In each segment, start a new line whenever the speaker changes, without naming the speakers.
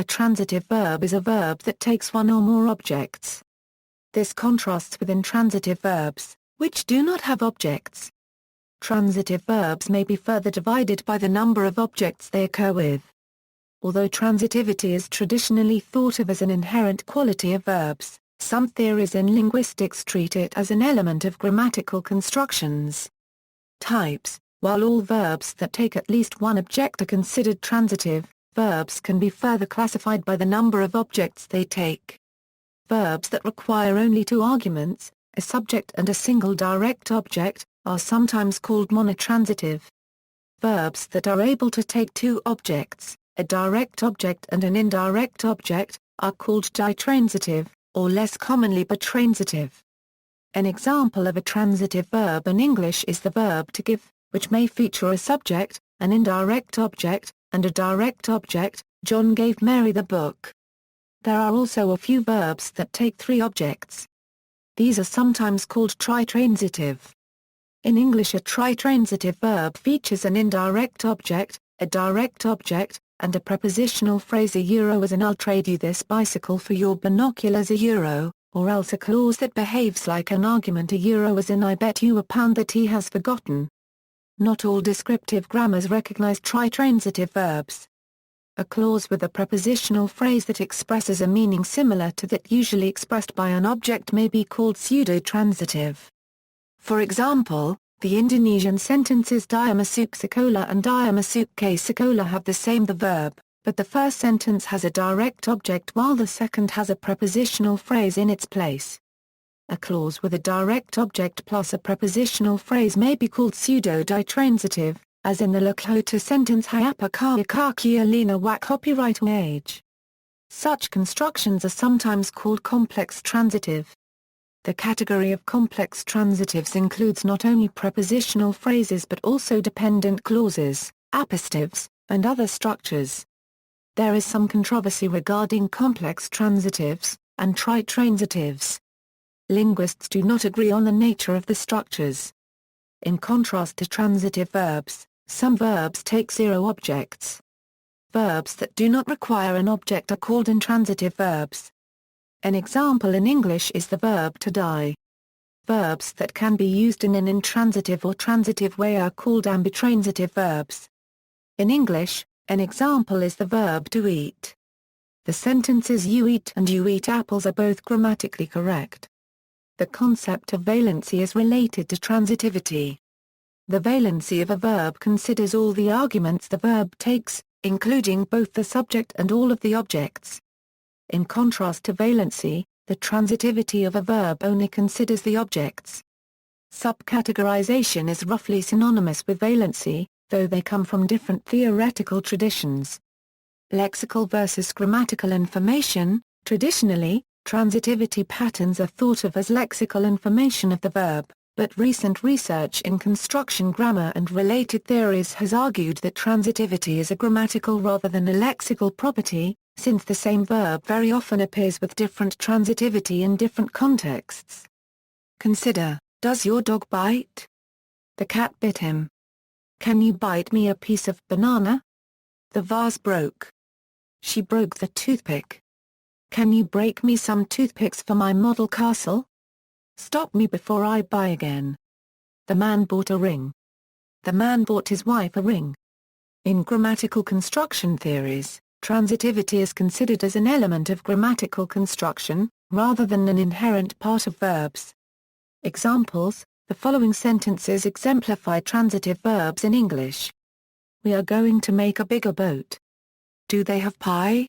transitive verb is a verb that takes one or more objects. This contrasts with intransitive verbs, which do not have objects. Transitive verbs may be further divided by the number of objects they occur with. Although transitivity is traditionally thought of as an inherent quality of verbs, some theories in linguistics treat it as an element of grammatical constructions. Types: while all verbs that take at least one object are considered transitive, verbs can be further classified by the number of objects they take. Verbs that require only two arguments, a subject and a single direct object, are sometimes called monotransitive. Verbs that are able to take two objects, a direct object and an indirect object, are called ditransitive, or less commonly bitransitive. An example of a transitive verb in English is the verb to give, which may feature a subject, an indirect object, and a direct object. John gave Mary the book. There are also a few verbs that take three objects. These are sometimes called tritransitive. In English, a tritransitive verb features an indirect object, a direct object, and a prepositional phrase as in I'll trade you this bicycle for your binoculars or else a clause that behaves like an argument as in I bet you £1 that he has forgotten. Not all descriptive grammars recognize tritransitive verbs. A clause with a prepositional phrase that expresses a meaning similar to that usually expressed by an object may be called pseudo-transitive. For example, the Indonesian sentences dia masuk sekolah and dia masuk ke sekolah have the same verb, but the first sentence has a direct object while the second has a prepositional phrase in its place. A clause with a direct object plus a prepositional phrase may be called pseudo-ditransitive, as in the Lakota sentence Hayapa ka kia lina wak copyright age. Such constructions are sometimes called complex transitive. The category of complex transitives includes not only prepositional phrases but also dependent clauses, apostives, and other structures. There is some controversy regarding complex transitives and tritransitives. Linguists do not agree on the nature of the structures. In contrast to transitive verbs, some verbs take zero objects. Verbs that do not require an object are called intransitive verbs. An example in English is the verb to die. Verbs that can be used in an intransitive or transitive way are called ambitransitive verbs. In English, an example is the verb to eat. The sentences you eat and you eat apples are both grammatically correct. The concept of valency is related to transitivity. The valency of a verb considers all the arguments the verb takes, including both the subject and all of the objects. In contrast to valency, the transitivity of a verb only considers the objects. Subcategorization is roughly synonymous with valency, though they come from different theoretical traditions. Lexical versus grammatical information. Traditionally, transitivity patterns are thought of as lexical information of the verb, but recent research in construction grammar and related theories has argued that transitivity is a grammatical rather than a lexical property, since the same verb very often appears with different transitivity in different contexts. Consider, does your dog bite? The cat bit him. Can you bite me a piece of banana? The vase broke. She broke the toothpick. Can you break me some toothpicks for my model castle? Stop me before I buy again. The man bought a ring. The man bought his wife a ring. In grammatical construction theories, transitivity is considered as an element of grammatical construction, rather than an inherent part of verbs. Examples: the following sentences exemplify transitive verbs in English. We are going to make a bigger boat. Do they have pie?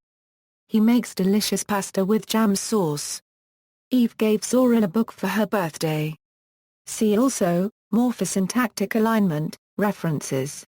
He makes delicious pasta with jam sauce. Eve gave Zora a book for her birthday. See also, morphosyntactic alignment, references.